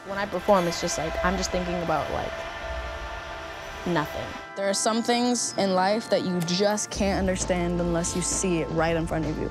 When I perform, it's just like, I'm just thinking about like nothing. There are some things in life that you just can't understand unless you see it right in front of you.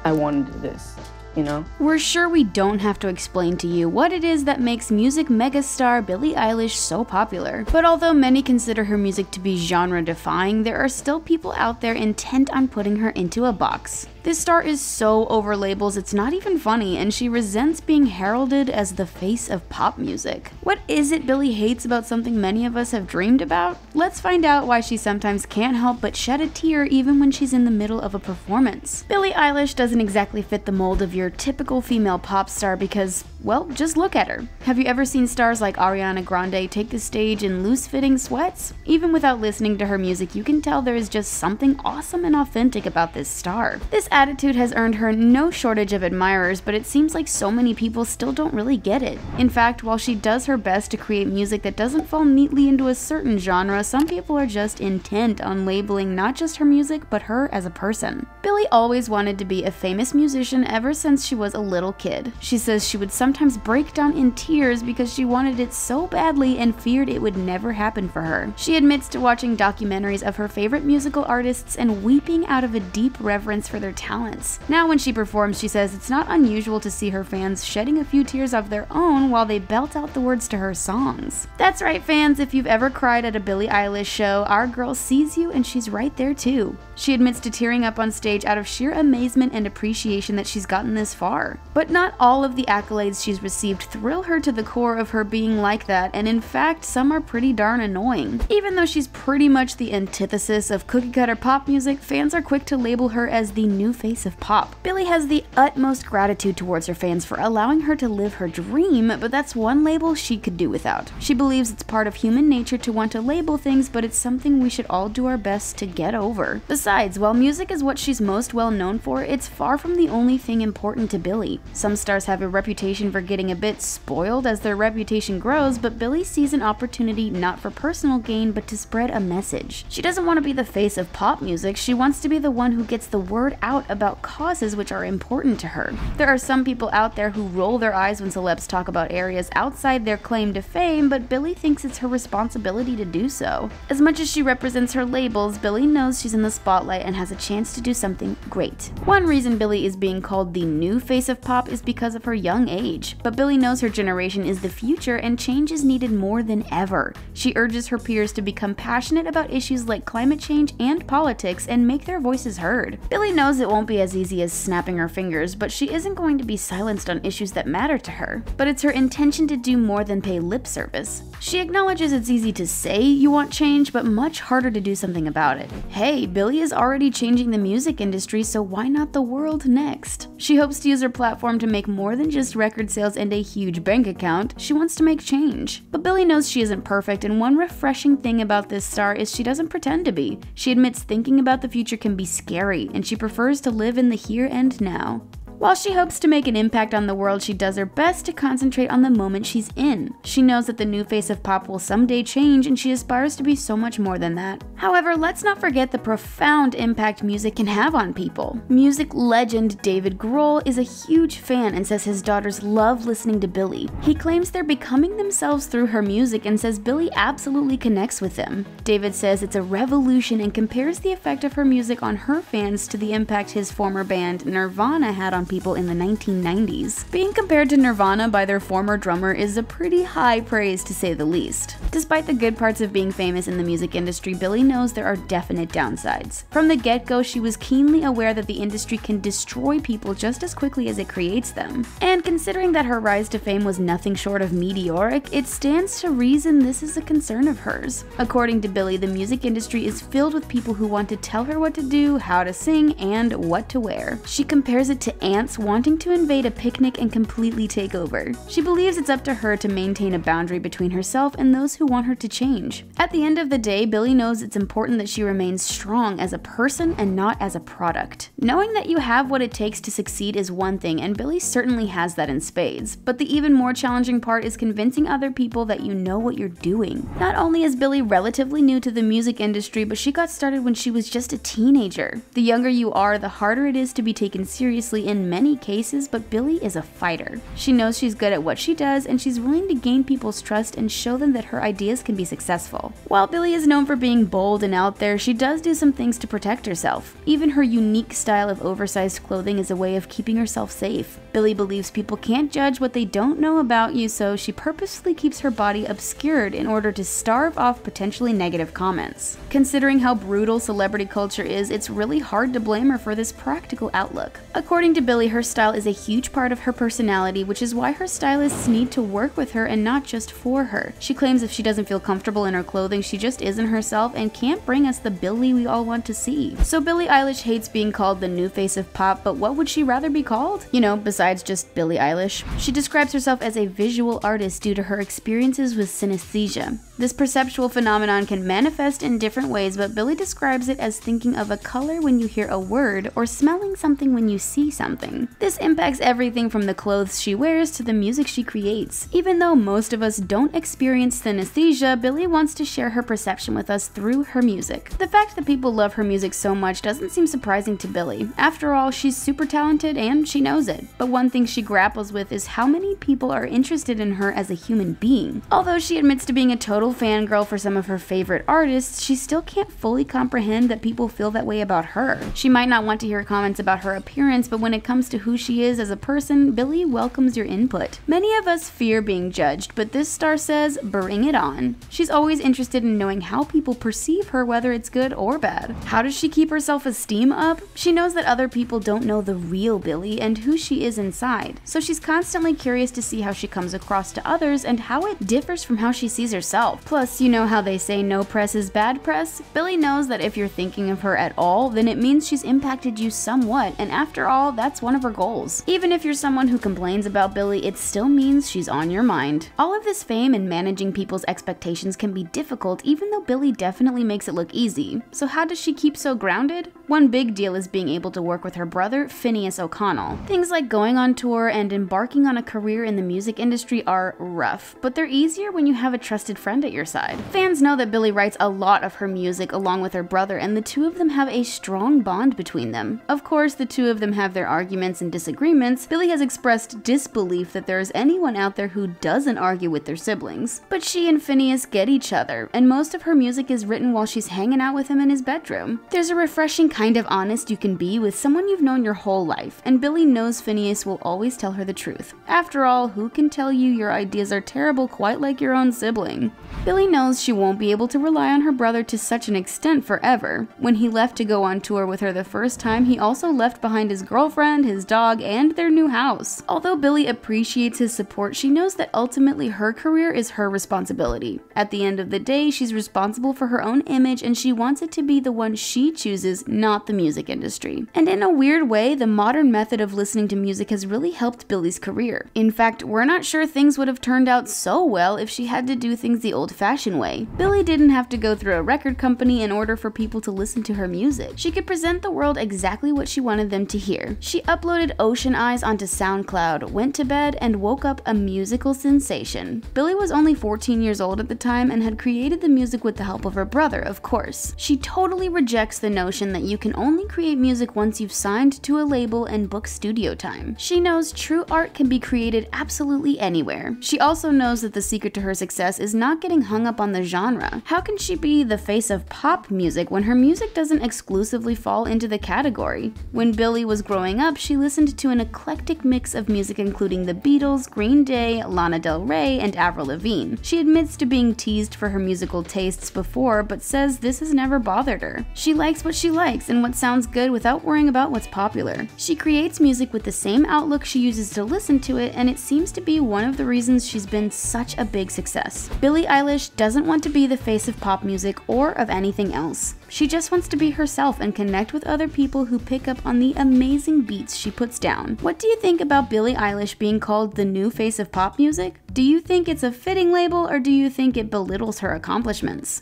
I wanted this, you know? We're sure we don't have to explain to you what it is that makes music megastar Billie Eilish so popular. But although many consider her music to be genre-defying, there are still people out there intent on putting her into a box. This star is so over labels it's not even funny, and she resents being heralded as the face of pop music. What is it Billie hates about something many of us have dreamed about? Let's find out why she sometimes can't help but shed a tear even when she's in the middle of a performance. Billie Eilish doesn't exactly fit the mold of your typical female pop star because, well, just look at her. Have you ever seen stars like Ariana Grande take the stage in loose-fitting sweats? Even without listening to her music, you can tell there is just something awesome and authentic about this star. This attitude has earned her no shortage of admirers, but it seems like so many people still don't really get it. In fact, while she does her best to create music that doesn't fall neatly into a certain genre, some people are just intent on labeling not just her music, but her as a person. Billie always wanted to be a famous musician ever since she was a little kid. She says she would sometimes break down in tears because she wanted it so badly and feared it would never happen for her. She admits to watching documentaries of her favorite musical artists and weeping out of a deep reverence for their talents. Now when she performs, she says it's not unusual to see her fans shedding a few tears of their own while they belt out the words to her songs. That's right, fans, if you've ever cried at a Billie Eilish show, our girl sees you and she's right there too. She admits to tearing up on stage out of sheer amazement and appreciation that she's gotten this far. But not all of the accolades she's received thrill her to the core of her being like that, and in fact, some are pretty darn annoying. Even though she's pretty much the antithesis of cookie-cutter pop music, fans are quick to label her as the new face of pop. Billie has the utmost gratitude towards her fans for allowing her to live her dream, but that's one label she could do without. She believes it's part of human nature to want to label things, but it's something we should all do our best to get over. Besides, while music is what she's most well known for, it's far from the only thing important to Billie. Some stars have a reputation for getting a bit spoiled as their reputation grows, but Billie sees an opportunity not for personal gain, but to spread a message. She doesn't want to be the face of pop music, she wants to be the one who gets the word out about causes which are important to her. There are some people out there who roll their eyes when celebs talk about areas outside their claim to fame, but Billie thinks it's her responsibility to do so. As much as she represents her labels, Billie knows she's in the spotlight and has a chance to do something great. One reason Billie is being called the new face of pop is because of her young age, but Billie knows her generation is the future and change is needed more than ever. She urges her peers to become passionate about issues like climate change and politics and make their voices heard. Billie knows it won't be as easy as snapping her fingers, but she isn't going to be silenced on issues that matter to her. But it's her intention to do more than pay lip service. She acknowledges it's easy to say you want change, but much harder to do something about it. Hey, Billie is already changing the music industry, so why not the world next? She hopes to use her platform to make more than just record sales and a huge bank account. She wants to make change. But Billie knows she isn't perfect, and one refreshing thing about this star is she doesn't pretend to be. She admits thinking about the future can be scary, and she prefers to live in the here and now. While she hopes to make an impact on the world, she does her best to concentrate on the moment she's in. She knows that the new face of pop will someday change, and she aspires to be so much more than that. However, let's not forget the profound impact music can have on people. Music legend David Grohl is a huge fan and says his daughters love listening to Billie. He claims they're becoming themselves through her music and says Billie absolutely connects with them. David says it's a revolution and compares the effect of her music on her fans to the impact his former band Nirvana had on people in the 1990s. Being compared to Nirvana by their former drummer is a pretty high praise to say the least. Despite the good parts of being famous in the music industry, Billie knows there are definite downsides. From the get-go, she was keenly aware that the industry can destroy people just as quickly as it creates them. And considering that her rise to fame was nothing short of meteoric, it stands to reason this is a concern of hers. According to Billie, the music industry is filled with people who want to tell her what to do, how to sing, and what to wear. She compares it to ants wanting to invade a picnic and completely take over. She believes it's up to her to maintain a boundary between herself and those who want her to change. At the end of the day, Billie knows it's important that she remains strong as a person and not as a product. Knowing that you have what it takes to succeed is one thing, and Billie certainly has that in spades. But the even more challenging part is convincing other people that you know what you're doing. Not only is Billie relatively new to the music industry, but she got started when she was just a teenager. The younger you are, the harder it is to be taken seriously in in many cases, but Billie is a fighter. She knows she's good at what she does, and she's willing to gain people's trust and show them that her ideas can be successful. While Billie is known for being bold and out there, she does do some things to protect herself. Even her unique style of oversized clothing is a way of keeping herself safe. Billie believes people can't judge what they don't know about you, so she purposefully keeps her body obscured in order to starve off potentially negative comments. Considering how brutal celebrity culture is, it's really hard to blame her for this practical outlook. According to Billie, her style is a huge part of her personality, which is why her stylists need to work with her and not just for her. She claims if she doesn't feel comfortable in her clothing, she just isn't herself and can't bring us the Billie we all want to see. So Billie Eilish hates being called the new face of pop, but what would she rather be called? You know, besides just Billie Eilish. She describes herself as a visual artist due to her experiences with synesthesia. This perceptual phenomenon can manifest in different ways, but Billie describes it as thinking of a color when you hear a word or smelling something when you see something. This impacts everything from the clothes she wears to the music she creates. Even though most of us don't experience synesthesia, Billie wants to share her perception with us through her music. The fact that people love her music so much doesn't seem surprising to Billie. After all, she's super talented and she knows it. But one thing she grapples with is how many people are interested in her as a human being. Although she admits to being a total fangirl for some of her favorite artists, she still can't fully comprehend that people feel that way about her. She might not want to hear comments about her appearance, but when it comes to who she is as a person, Billie welcomes your input. Many of us fear being judged, but this star says, bring it on. She's always interested in knowing how people perceive her, whether it's good or bad. How does she keep her self-esteem up? She knows that other people don't know the real Billie and who she is inside, so she's constantly curious to see how she comes across to others and how it differs from how she sees herself. Plus, you know how they say no press is bad press? Billie knows that if you're thinking of her at all, then it means she's impacted you somewhat, and after all, that's one of her goals. Even if you're someone who complains about Billie, it still means she's on your mind. All of this fame and managing people's expectations can be difficult, even though Billie definitely makes it look easy. So how does she keep so grounded? One big deal is being able to work with her brother, Finneas O'Connell. Things like going on tour and embarking on a career in the music industry are rough, but they're easier when you have a trusted friend at your side. Fans know that Billie writes a lot of her music along with her brother, and the two of them have a strong bond between them. Of course, the two of them have their arguments and disagreements. Billie has expressed disbelief that there is anyone out there who doesn't argue with their siblings. But she and Finneas get each other, and most of her music is written while she's hanging out with him in his bedroom. There's a refreshing kind of honest you can be with someone you've known your whole life, and Billie knows Finneas will always tell her the truth. After all, who can tell you your ideas are terrible quite like your own sibling? Billie knows she won't be able to rely on her brother to such an extent forever. When he left to go on tour with her the first time, he also left behind his girlfriend, his dog, and their new house. Although Billie appreciates his support, she knows that ultimately her career is her responsibility. At the end of the day, she's responsible for her own image, and she wants it to be the one she chooses, not the music industry. And in a weird way, the modern method of listening to music has really helped Billie's career. In fact, we're not sure things would have turned out so well if she had to do things the old-fashioned way. Billie didn't have to go through a record company in order for people to listen to her music. She could present the world exactly what she wanted them to hear. She uploaded Ocean Eyes onto SoundCloud, went to bed, and woke up a musical sensation. Billie was only 14 years old at the time and had created the music with the help of her brother, of course. She totally rejects the notion that you can only create music once you've signed to a label and booked studio time. She knows true art can be created absolutely anywhere. She also knows that the secret to her success is not getting hung up on the genre. How can she be the face of pop music when her music doesn't exclusively fall into the category? When Billie was growing up, she listened to an eclectic mix of music including the Beatles, Green Day, Lana Del Rey, and Avril Lavigne. She admits to being teased for her musical tastes before, but says this has never bothered her. She likes what she likes and what sounds good without worrying about what's popular. She creates music with the same outlook she uses to listen to it, and it seems to be one of the reasons she's been such a big success. Billie Eilish doesn't want to be the face of pop music or of anything else. She just wants to be herself and connect with other people who pick up on the amazing beats she puts down. What do you think about Billie Eilish being called the new face of pop music? Do you think it's a fitting label, or do you think it belittles her accomplishments?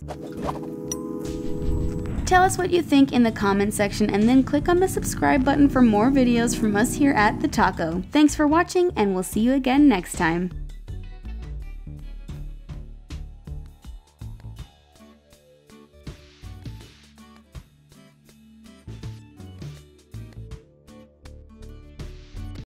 Tell us what you think in the comment section, and then click on the subscribe button for more videos from us here at The Taco. Thanks for watching, and we'll see you again next time.